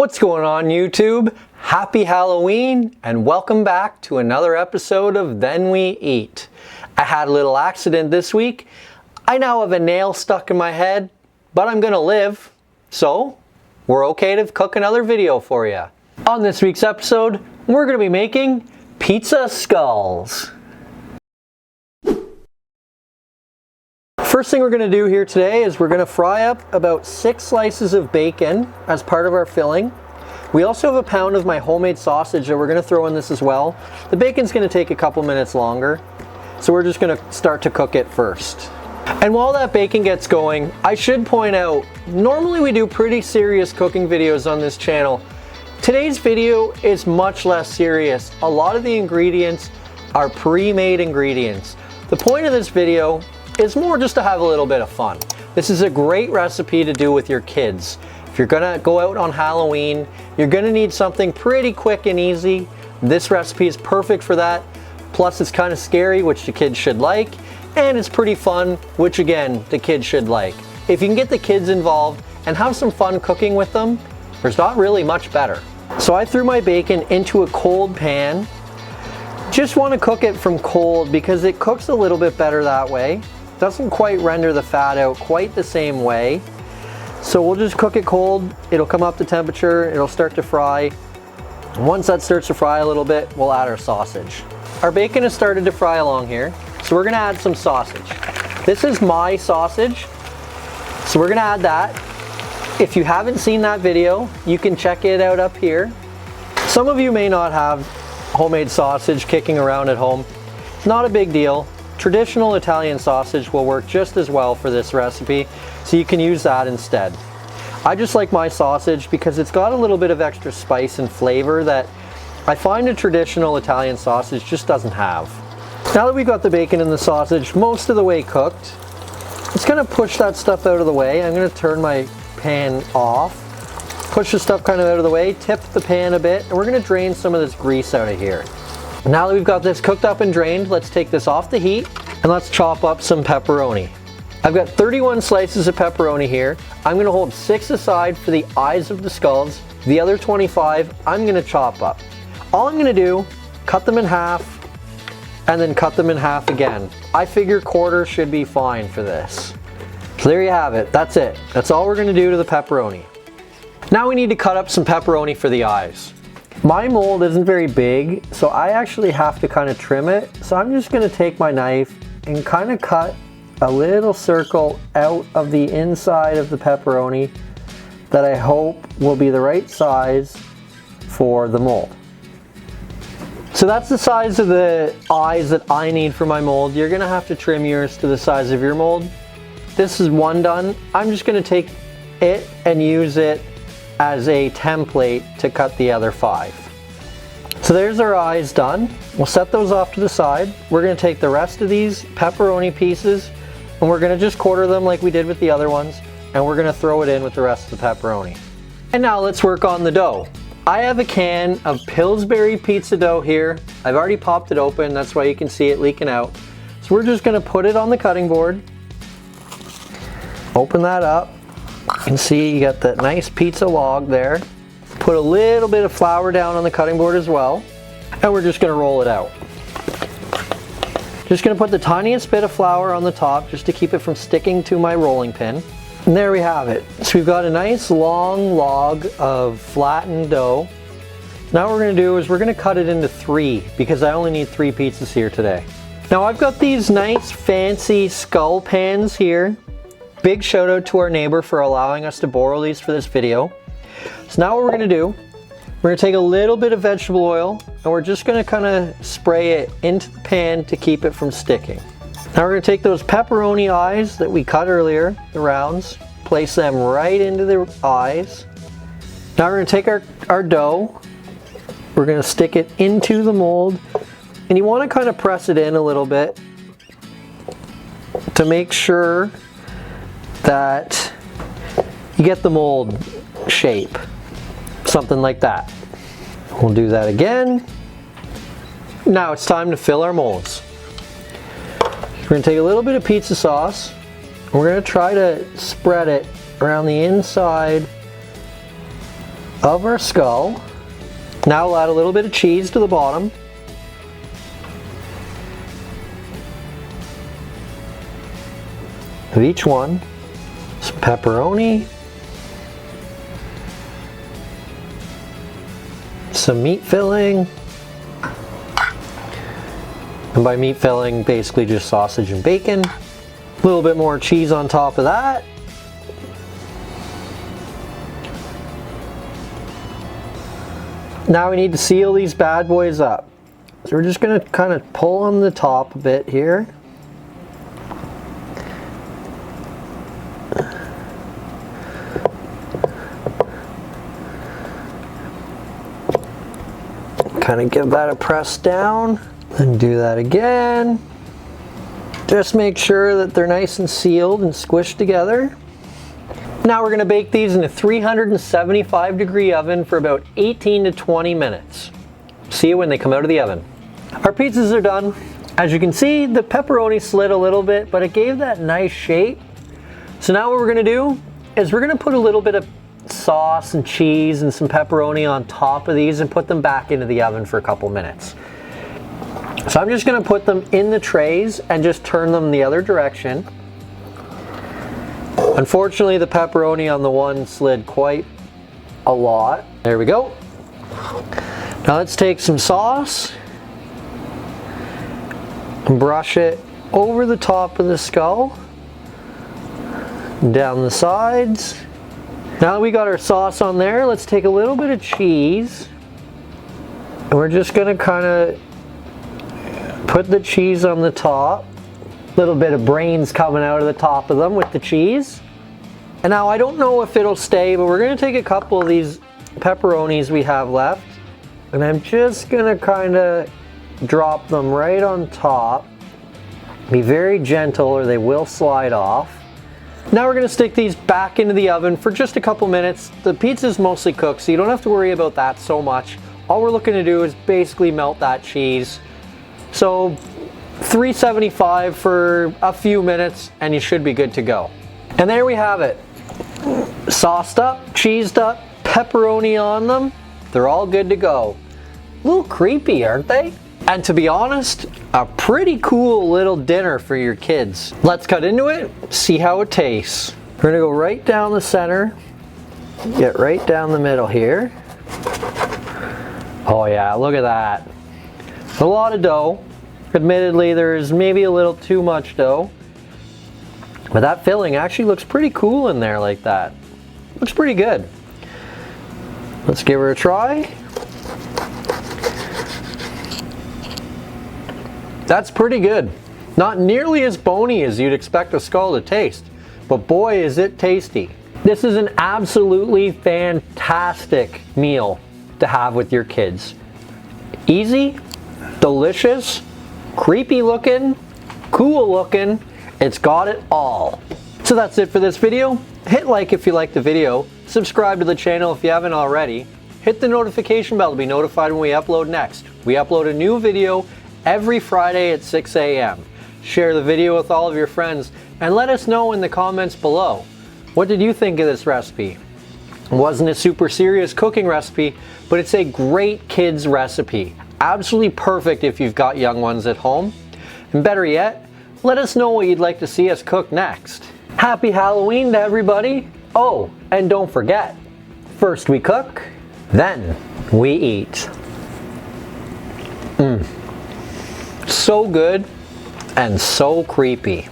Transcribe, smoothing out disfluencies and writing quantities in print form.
What's going on, YouTube? Happy Halloween and welcome back to another episode of Then We Eat. I had a little accident this week. I now have a nail stuck in my head, but I'm gonna live, so we're okay to cook another video for you. On this week's episode, we're gonna be making pizza skulls. First thing we're going to do here today is we're going to fry up about 6 slices of bacon as part of our filling. We also have a pound of my homemade sausage that we're going to throw in this as well. The bacon's going to take a couple minutes longer, so we're just going to start to cook it first. And while that bacon gets going, I should point out, normally we do pretty serious cooking videos on this channel. Today's video is much less serious. A lot of the ingredients are pre-made ingredients. The point of this video is more just to have a little bit of fun. This is a great recipe to do with your kids. If you're gonna go out on Halloween, you're gonna need something pretty quick and easy. This recipe is perfect for that. Plus it's kind of scary, which the kids should like, and it's pretty fun, which again, the kids should like. If you can get the kids involved and have some fun cooking with them, there's not really much better. So I threw my bacon into a cold pan. Just want to cook it from cold because it cooks a little bit better that way. Doesn't quite render the fat out quite the same way. So we'll just cook it cold. It'll come up to temperature, it'll start to fry. Once that starts to fry a little bit, we'll add our sausage. Our bacon has started to fry along here, so we're gonna add some sausage. This is my sausage, so we're gonna add that. If you haven't seen that video, you can check it out up here. Some of you may not have homemade sausage kicking around at home. It's not a big deal. Traditional Italian sausage will work just as well for this recipe, so you can use that instead. I just like my sausage because it's got a little bit of extra spice and flavor that I find a traditional Italian sausage just doesn't have. Now that we've got the bacon and the sausage most of the way cooked, it's gonna push that stuff out of the way. I'm gonna turn my pan off, push the stuff kind of out of the way, tip the pan a bit, and we're gonna drain some of this grease out of here. Now that we've got this cooked up and drained, let's take this off the heat and let's chop up some pepperoni. I've got 31 slices of pepperoni here. I'm going to hold 6 aside for the eyes of the skulls. The other 25 I'm going to chop up. All I'm going to do, cut them in half and then cut them in half again. I figure quarters should be fine for this. So there you have it. That's it. That's all we're going to do to the pepperoni. Now we need to cut up some pepperoni for the eyes. My mold isn't very big, so I actually have to kind of trim it. So I'm just going to take my knife and kind of cut a little circle out of the inside of the pepperoni that I hope will be the right size for the mold. So that's the size of the eyes that I need for my mold. You're going to have to trim yours to the size of your mold. This is one done. I'm just going to take it and use it as a template to cut the other 5. So there's our eyes done. We'll set those off to the side. We're going to take the rest of these pepperoni pieces and we're going to just quarter them like we did with the other ones, and we're going to throw it in with the rest of the pepperoni. And now let's work on the dough. I have a can of Pillsbury pizza dough here. I've already popped it open, that's why you can see it leaking out. So we're just going to put it on the cutting board. Open that up. You can see you got that nice pizza log there. Put a little bit of flour down on the cutting board as well. And we're just going to roll it out. Just going to put the tiniest bit of flour on the top just to keep it from sticking to my rolling pin. And there we have it. So we've got a nice long log of flattened dough. Now what we're going to do is we're going to cut it into 3 because I only need 3 pizzas here today. Now I've got these nice fancy skull pans here. Big shout out to our neighbor for allowing us to borrow these for this video. So now what we're going to do, we're going to take a little bit of vegetable oil and we're just going to kind of spray it into the pan to keep it from sticking. Now we're going to take those pepperoni eyes that we cut earlier, the rounds, place them right into the eyes. Now we're going to take our dough, we're going to stick it into the mold, and you want to kind of press it in a little bit to make sure that you get the mold shape, something like that. We'll do that again. Now it's time to fill our molds. We're going to take a little bit of pizza sauce. We're going to try to spread it around the inside of our skull. Now we'll add a little bit of cheese to the bottom. Of each one. Some pepperoni. Some meat filling. And by meat filling, basically just sausage and bacon. A little bit more cheese on top of that. Now we need to seal these bad boys up. So we're just going to kind of pull on the top a bit here. Kind of give that a press down. And do that again. Just make sure that they're nice and sealed and squished together. Now we're going to bake these in a 375-degree oven for about 18 to 20 minutes. See you when they come out of the oven. Our pizzas are done. As you can see, the pepperoni slid a little bit, but it gave that nice shape. So now what we're going to do is we're going to put a little bit of sauce and cheese and some pepperoni on top of these and put them back into the oven for a couple minutes. So I'm just going to put them in the trays and just turn them the other direction. Unfortunately, the pepperoni on the one slid quite a lot. There we go. Now let's take some sauce and brush it over the top of the skull, down the sides. Now that we got our sauce on there, let's take a little bit of cheese and we're just going to kind of put the cheese on the top. A little bit of brains coming out of the top of them with the cheese. And now I don't know if it'll stay, but we're going to take a couple of these pepperonis we have left. And I'm just going to kind of drop them right on top. Be very gentle or they will slide off. Now we're going to stick these back into the oven for just a couple minutes. The pizza's mostly cooked, so you don't have to worry about that so much. All we're looking to do is basically melt that cheese. So 375 for a few minutes and you should be good to go. And there we have it. Sauced up, cheesed up, pepperoni on them. They're all good to go. A little creepy, aren't they? And to be honest, a pretty cool little dinner for your kids. Let's cut into it, see how it tastes. We're gonna go right down the center, get right down the middle here. Oh yeah, look at that. A lot of dough. Admittedly, there's maybe a little too much dough. But that filling actually looks pretty cool in there like that. Looks pretty good. Let's give her a try. That's pretty good. Not nearly as bony as you'd expect a skull to taste, but boy is it tasty. This is an absolutely fantastic meal to have with your kids. Easy, delicious, creepy looking, cool looking. It's got it all. So that's it for this video. Hit like if you liked the video, subscribe to the channel if you haven't already, hit the notification bell to be notified when we upload next. We upload a new video every Friday at 6 a.m. Share the video with all of your friends and let us know in the comments below. What did you think of this recipe? It wasn't a super serious cooking recipe, but it's a great kids recipe. Absolutely perfect if you've got young ones at home. And better yet, let us know what you'd like to see us cook next. Happy Halloween to everybody. Oh, and don't forget, first we cook, then we eat. So good and so creepy.